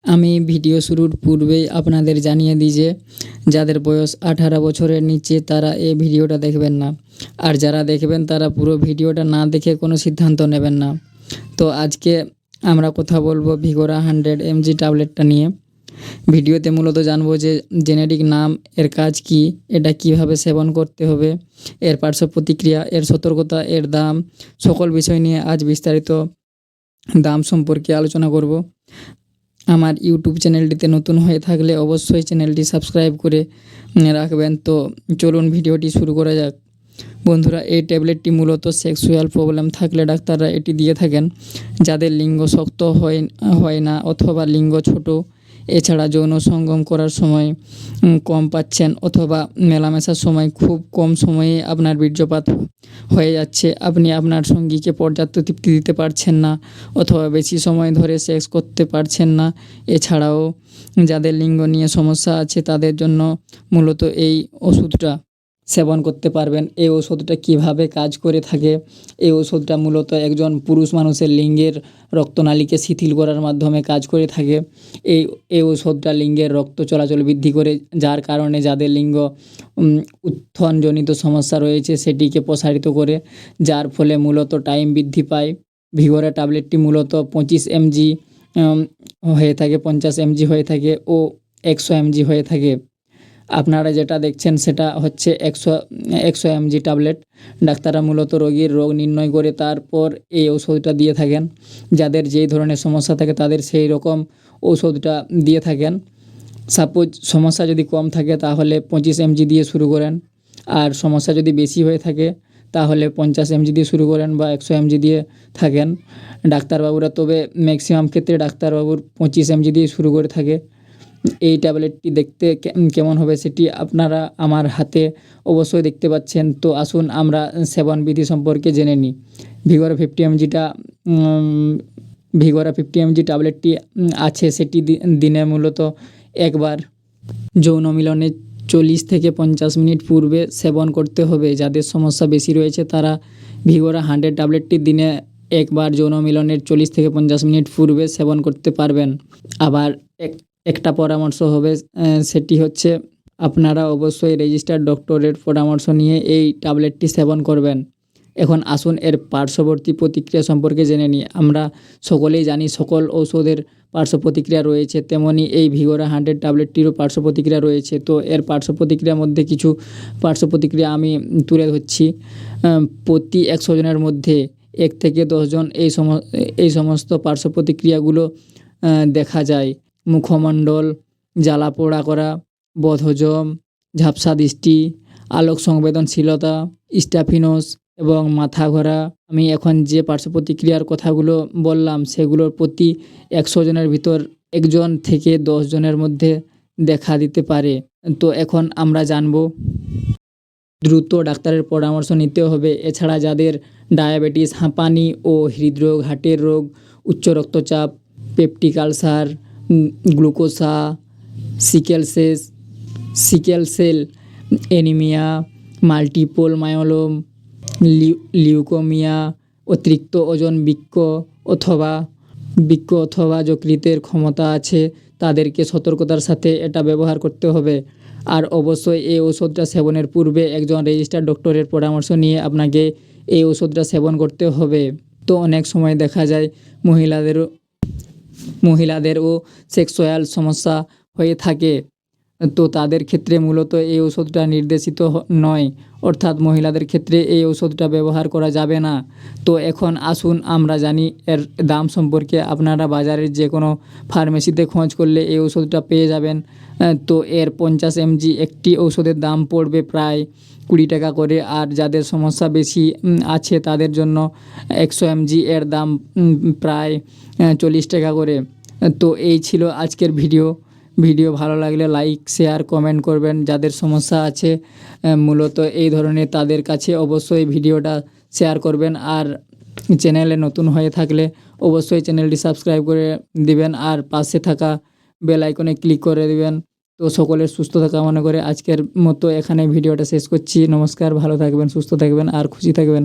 আমি ভিডিও শুরুর পূর্বেই আপনাদের জানিয়ে দিই যে যাদের বয়স 18 বছরের নিচে তারা এই ভিডিওটা দেখবেন না, আর যারা দেখবেন তারা পুরো ভিডিওটা না দেখে কোনো সিদ্ধান্ত নেবেন না। তো আজকে আমরা কথা বলবো ভিগোরা 100 mg ট্যাবলেটটা নিয়ে। ভিডিওতে মূলত জানবো যে জেনেটিক নাম, এর কাজ কি, এটা কিভাবে সেবন করতে হবে, এর পার্শ্ব প্রতিক্রিয়া, এর সতর্কতা, এর দাম, সকল বিষয় নিয়ে আজ বিস্তারিত দাম সম্পর্কে আলোচনা করব। আমার ইউটিউব চ্যানেলটিতে নতুন হয়ে থাকলে অবশ্যই চ্যানেলটি সাবস্ক্রাইব করে রাখবেন। তো চলুন ভিডিওটি শুরু করা যাক। বন্ধুরা, এই ট্যাবলেটটি মূলত সেক্সুয়াল প্রবলেম থাকলে ডাক্তাররা এটি দিয়ে থাকেন। যাদের লিঙ্গ শক্ত হয় না অথবা লিঙ্গ ছোট, এছাড়া যৌন সঙ্গম করার সময় কম পাচ্ছেন অথবা মেলামেশার সময় খুব কম সময়ে আপনার বীর্যপাত হয়ে যাচ্ছে, আপনি আপনার সঙ্গীকে পর্যাপ্ত তৃপ্তি দিতে পারছেন না অথবা বেশি সময় ধরে সেক্স করতে পারছেন না। এছাড়াও যাদের লিঙ্গ নিয়ে সমস্যা আছে তাদের জন্য মূলত এই ওষুধটা সেবন করতে পারবেন। এই ওষুধটা কিভাবে কাজ করে থাকে? এই ওষুধটা মূলত একজন পুরুষ মানুষের লিঙ্গের রক্তনালীকে শিথিল করার মাধ্যমে কাজ করে থাকে। এই ওষুধটা লিঙ্গের রক্ত চলাচল বৃদ্ধি করে, যার কারণে যাদের লিঙ্গ উত্থানজনিত সমস্যা রয়েছে সেটিকে প্রসারিত করে, যার ফলে মূলত টাইম বৃদ্ধি পায়। ভিগোরা ট্যাবলেটটি মূলত 25 mg হয়ে থাকে, 50 mg হয়ে থাকে ও 100 mg হয়ে থাকে। আপনারা যেটা দেখছেন সেটা হচ্ছে 100 mg ট্যাবলেট। ডাক্তাররা মূলত রোগীর রোগ নির্ণয় করে তারপর এই ওষুধটা দিয়ে থাকেন। যাদের যেই ধরনের সমস্যা থাকে তাদের সেই রকম ওষুধটা দিয়ে থাকেন। সাপোজ সমস্যা যদি কম থাকে তাহলে 25 mg দিয়ে শুরু করেন, আর সমস্যা যদি বেশি হয়ে থাকে তাহলে 50 mg দিয়ে শুরু করেন বা 100 mg দিয়ে থাকেন ডাক্তারবাবুরা। তবে ম্যাক্সিমাম ক্ষেত্রে ডাক্তারবাবুর 25 mg দিয়ে শুরু করে থাকে। এই ট্যাবলেটটি দেখতে কেমন হবে সেটি আপনারা আমার হাতে অবশ্যই দেখতে পাচ্ছেন। তো আসুন আমরা সেবন বিধি সম্পর্কে জেনে নিই। ভিগোরা 50 mg ট্যাবলেটটি আছে, সেটি দিনে মূলত একবার যৌন মিলনের 40 থেকে 50 মিনিট পূর্বে সেবন করতে হবে। যাদের সমস্যা বেশি রয়েছে তারা ভিগোরা 100 ট্যাবলেটটি দিনে একবার যৌন মিলনের 40 থেকে 50 মিনিট পূর্বে সেবন করতে পারবেন। আবার একটা পরামর্শ হবে, সেটি হচ্ছে আপনারা অবশ্যই রেজিস্টার্ড ডক্টরের পরামর্শ নিয়ে এই ট্যাবলেটটি সেবন করবেন। এখন আসুন এর পার্শ্ববর্তী প্রতিক্রিয়া সম্পর্কে জেনে নিই। আমরা সকলেই জানি সকল ঔষধের পার্শ্ব প্রতিক্রিয়া রয়েছে, তেমনই এই ভিগোরা 100 ট্যাবলেটটিরও পার্শ্ব প্রতিক্রিয়া রয়েছে। তো এর পার্শ্ব প্রতিক্রিয়ার মধ্যে কিছু পার্শ্ব প্রতিক্রিয়া আমি তুলে ধরছি। প্রতি 100 জনের মধ্যে 1 থেকে 10 জন এই সমস্ত পার্শ্ব প্রতিক্রিয়াগুলো দেখা যায়। মুখমণ্ডল জ্বালা পোড়া করা, বদহজম, ঝাপসা দৃষ্টি, আলোক সংবেদনশীলতা, স্টাফিনোস এবং মাথা ঘোরা। আমি এখন যে পার্শ্ব প্রতিক্রিয়ার কথাগুলো বললাম সেগুলোর প্রতি 100 জনের ভিতর 1 জন থেকে 10 জনের মধ্যে দেখা দিতে পারে। তো এখন আমরা জানব, দ্রুত ডাক্তারের পরামর্শ নিতে হবে। এছাড়া যাদের ডায়াবেটিস, হাঁপানি ও হৃদরোগ, হার্টের রোগ, উচ্চ রক্তচাপ, পেপটিক আলসার, গ্লুকোসা, sickle cell anaemia, multiple myeloma, leukaemia, অতিরিক্ত ওজন, বৃক্ক অথবা যকৃতের ক্ষমতা আছে তাদেরকে সতর্কতার সাথে এটা ব্যবহার করতে হবে। আর অবশ্যই এই ওষুধটা সেবনের পূর্বে একজন রেজিস্টার্ড ডক্টরের পরামর্শ নিয়ে আপনাকে এই ওষুধটা সেবন করতে হবে। তো অনেক সময় দেখা যায় মহিলাদেরও সেক্সুয়াল সমস্যা হয়ে থাকে। তো তাদের ক্ষেত্রে মূলত এই ওষুধটা নির্দেশিত নয়, অর্থাৎ মহিলাদের ক্ষেত্রে এই ওষুধটা ব্যবহার করা যাবে না। তো এখন আসুন আমরা জানি এর দাম সম্পর্কে। আপনারা বাজারের যে কোনো ফার্মেসিতে খোঁজ করলে এই ওষুধটা পেয়ে যাবেন। তো এর 50 mg একটি ওষুধের দাম পড়বে প্রায় 20 টাকা করে, আর যাদের সমস্যা বেশি আছে তাদের জন্য 100 mg এর দাম প্রায় 40 টাকা করে। তো এই ছিল আজকের ভিডিও ভালো লাগলে লাইক, শেয়ার, কমেন্ট করবেন। যাদের সমস্যা আছে মূলত এই ধরনের তাদের কাছে অবশ্যই ভিডিওটা শেয়ার করবেন। আর চ্যানেলে নতুন হয়ে থাকলে অবশ্যই চ্যানেলটি সাবস্ক্রাইব করে দিবেন আর পাশে থাকা বেল আইকনে ক্লিক করে দিবেন। তো সকলের সুস্থতা কামনা করে আজকের মতো এখানে ভিডিওটা শেষ করছি। নমস্কার, ভালো থাকবেন, সুস্থ থাকবেন আর খুশি থাকবেন।